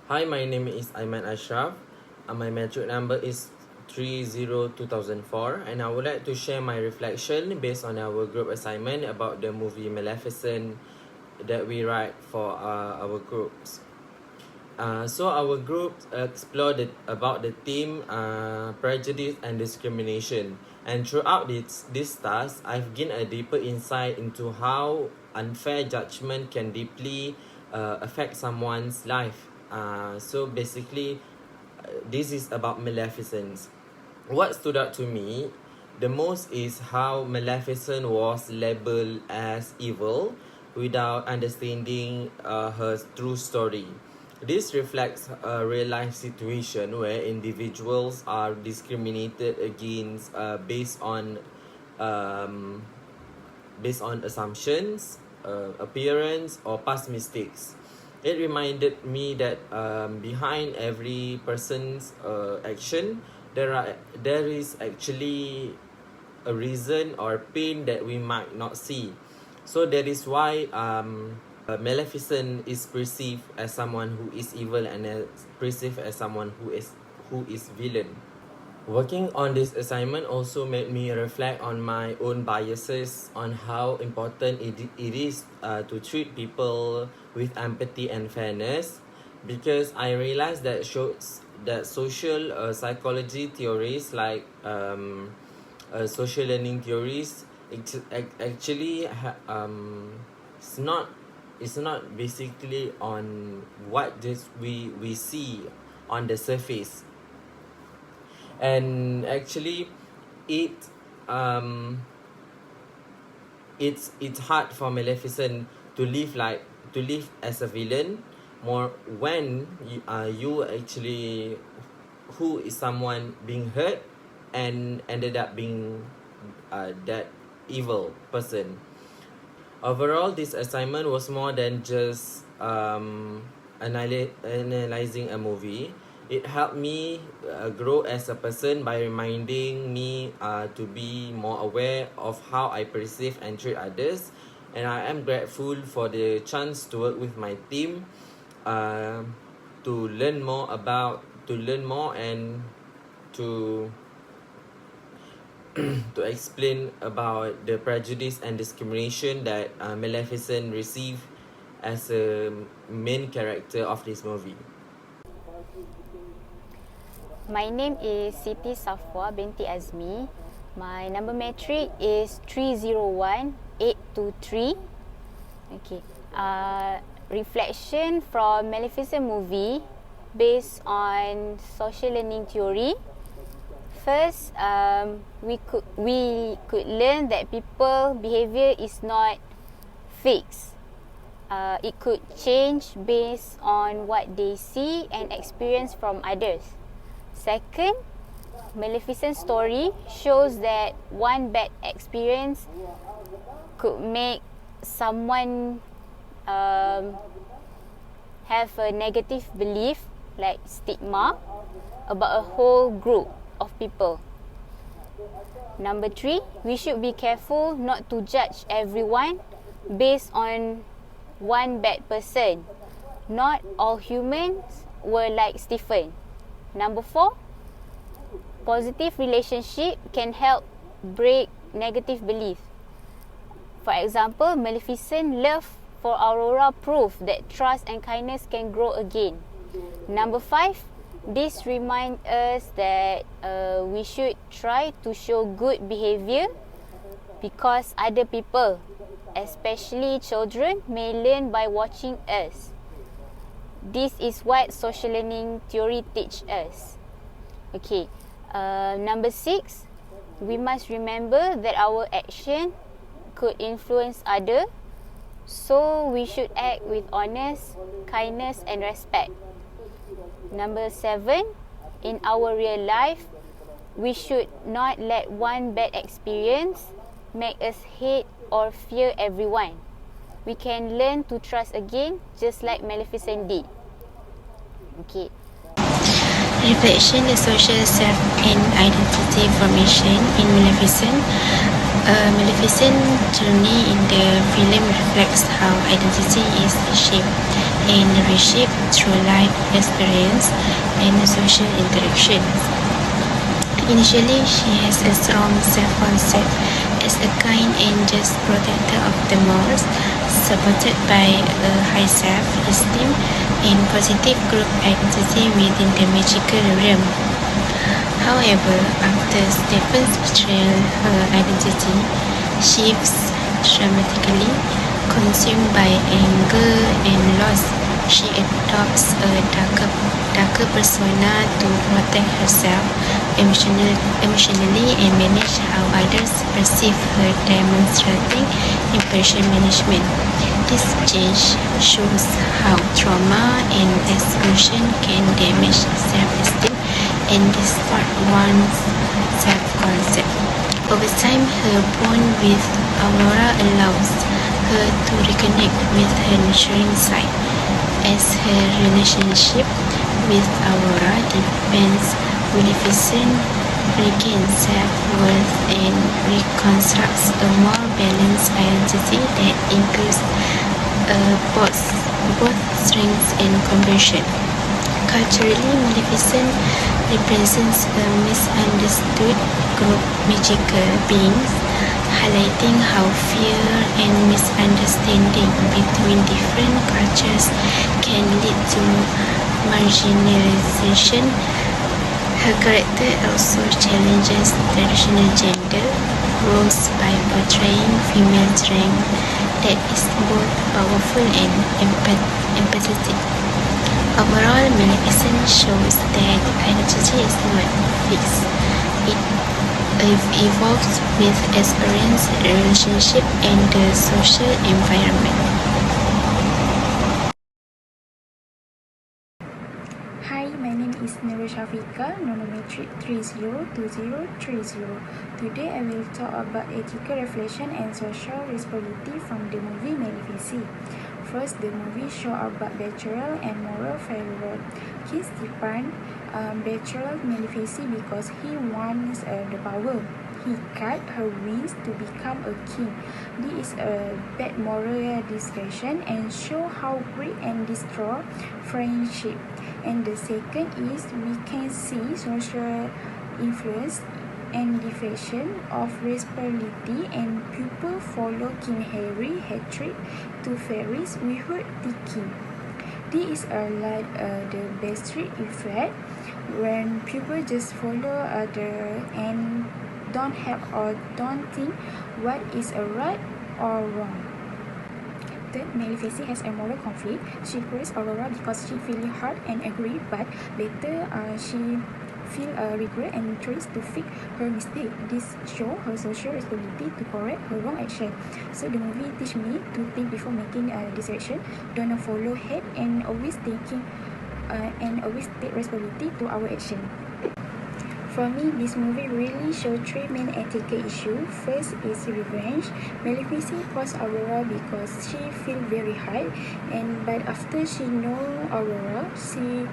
Hi, my name is Aiman Ashraf. My metric number is 302004, and I would like to share my reflection based on our group assignment about the movie Maleficent that we write for our groups. So our group explored about the theme prejudice and discrimination, and throughout this task, I've gained a deeper insight into how unfair judgment can deeply affect someone's life. So basically, this is about Maleficent. What stood out to me the most is how Maleficent was labeled as evil without understanding her true story. This reflects a real life situation where individuals are discriminated against um, based on assumptions, appearance, or past mistakes. It reminded me that behind every person's action, there is actually a reason or pain that we might not see. So that is why Maleficent is perceived as someone who is evil and perceived as someone who is villain. Working on this assignment also made me reflect on my own biases on how important it is to treat people with empathy and fairness, because I realized that shows that social psychology theories like social learning theories actually it's not basically on what just we see on the surface. And actually it um it's hard for Maleficent to live as a villain more when you actually who is someone being hurt and ended up being that evil person. Overall, this assignment was more than just analyzing a movie. It helped me grow as a person by reminding me to be more aware of how I perceive and treat others. And I am grateful for the chance to work with my team to learn more and to to explain about the prejudice and discrimination that Maleficent received as a main character of this movie. My name is Siti Safwa binti Azmi. My number metric is 301823. Okay. Reflection from Maleficent movie based on social learning theory. First, we could learn that people behavior is not fixed. It could change based on what they see and experience from others. Second, Maleficent's story shows that one bad experience could make someone have a negative belief, like stigma, about a whole group of people. Number 3, we should be careful not to judge everyone based on one bad person. Not all humans were like Stephen. Number 4, positive relationship can help break negative beliefs. For example, Maleficent love for Aurora proof that trust and kindness can grow again. Number 5, this reminds us that we should try to show good behavior because other people, especially children, may learn by watching us. This is what social learning theory teach us. Okay, number 6, we must remember that our action could influence others, so we should act with honest, kindness and respect. Number 7, in our real life, we should not let one bad experience make us hate or fear everyone. We can learn to trust again, just like Maleficent did. Okay. Reflection, the social self and identity formation in Maleficent. Maleficent's journey in the film reflects how identity is shaped and reshaped through life experience and social interactions. Initially, she has a strong self-concept as a kind and just protector of the moors, supported by a high self-esteem and positive group identity within the magical realm. However, after Stephen's betrayal, her identity shifts dramatically. Consumed by anger and loss, she adopts a darker persona to protect herself emotionally and manage how others perceive her, demonstrating impulsion management. This change shows how trauma and exclusion can damage self-esteem and distort one's self-concept. Over time, her bond with Aurora allows her to reconnect with her nurturing side. As her relationship with Aurora deepens, Maleficent regains self-worth and reconstructs a more balanced identity that includes both strengths and compassion. Culturally, Maleficent represents a misunderstood group magical beings, highlighting how fear and misunderstanding between different cultures can lead to marginalization. Her character also challenges traditional gender roles by portraying female strength that is both powerful and empathetic. Overall, Maleficent shows that identity is not fixed. It evolves with experience, relationship, and the social environment. Hi, my name is Nurul Shafika, Nonometric 302030. Today I will talk about ethical reflection and social responsibility from the movie Maleficent. First, the movie show about betrayal and moral failure. King Stefan betrayed Maleficent because he wants the power. He cut her wings to become a king. This is a bad moral decision and show how greed and destroy friendship. And the second is we can see social influence and deflection of responsibility, and people follow King Harry hatred to fairies without thinking. This is like the Backstreet effect, when people just follow other and don't have or don't think what is a right or wrong. Third, Maleficent has a moral conflict. She praised Aurora because she feels hurt and angry, but later she feel regret and tries to fix her mistake. This shows her social responsibility to correct her wrong action. So the movie teach me to think before making a decision. Don't follow hate and always take responsibility to our action. For me, this movie really shows three main ethical issues. First is revenge. Maleficent caused Aurora because she feels very high, but after she know Aurora, she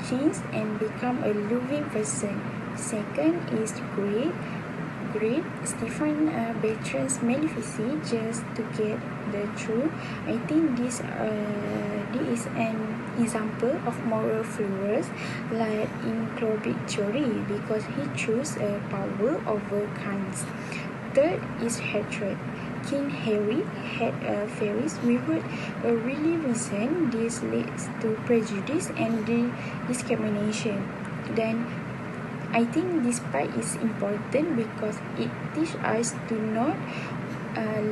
changed and become a loving person. Second is greed. Stefan betrays Maleficent just to get the truth. I think this is an example of moral failures, like in Clovis theory, because he chose power over kindness. Third is hatred. King Harry had fairies without a really reason. This leads to prejudice and discrimination. Then I think this part is important because it teaches us to not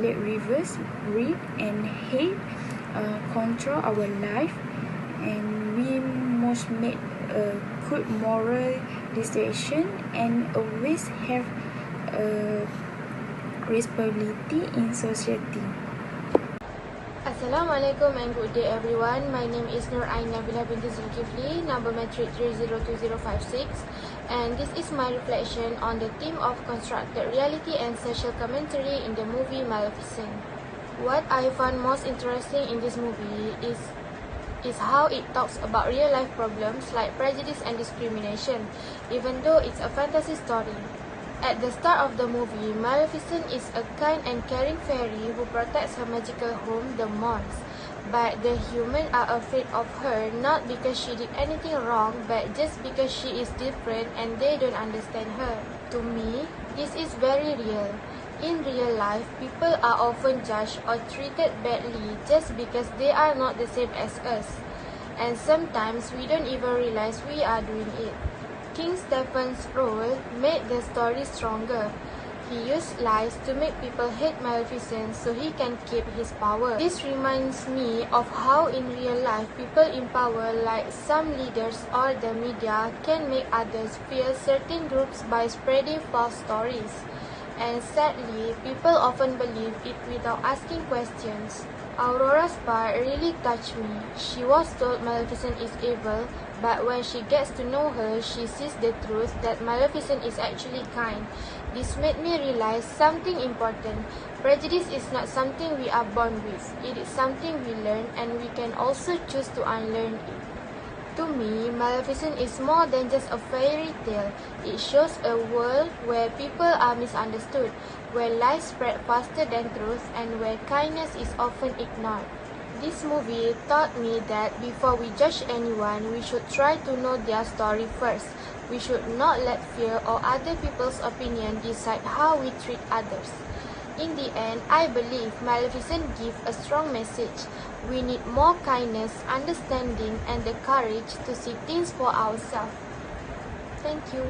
let rivers, greed, and hate control our life, and we must make a good moral decision and always have a responsibility in society. Assalamualaikum and good day everyone. My name is Nur Ain Nabila binti Zulkifli, number metric 302056, and this is my reflection on the theme of constructed reality and social commentary in the movie Maleficent. What I found most interesting in this movie is how it talks about real life problems like prejudice and discrimination, even though it's a fantasy story. At the start of the movie, Maleficent is a kind and caring fairy who protects her magical home, the Moors. But the humans are afraid of her not because she did anything wrong, but just because she is different and they don't understand her. To me, this is very real. In real life, people are often judged or treated badly just because they are not the same as us. And sometimes we don't even realize we are doing it. King Stephen's role made the story stronger. He used lies to make people hate Maleficent so he can keep his power. This reminds me of how in real life people in power like some leaders or the media can make others fear certain groups by spreading false stories. And sadly, people often believe it without asking questions. Aurora's part really touched me. She was told Maleficent is evil, but when she gets to know her, she sees the truth that Maleficent is actually kind. This made me realize something important. Prejudice is not something we are born with. It is something we learn, and we can also choose to unlearn it. To me, Maleficent is more than just a fairy tale. It shows a world where people are misunderstood, where lies spread faster than truth, and where kindness is often ignored. This movie taught me that before we judge anyone, we should try to know their story first. We should not let fear or other people's opinion decide how we treat others. In the end, I believe Maleficent gives a strong message. We need more kindness, understanding, and the courage to see things for ourselves. Thank you.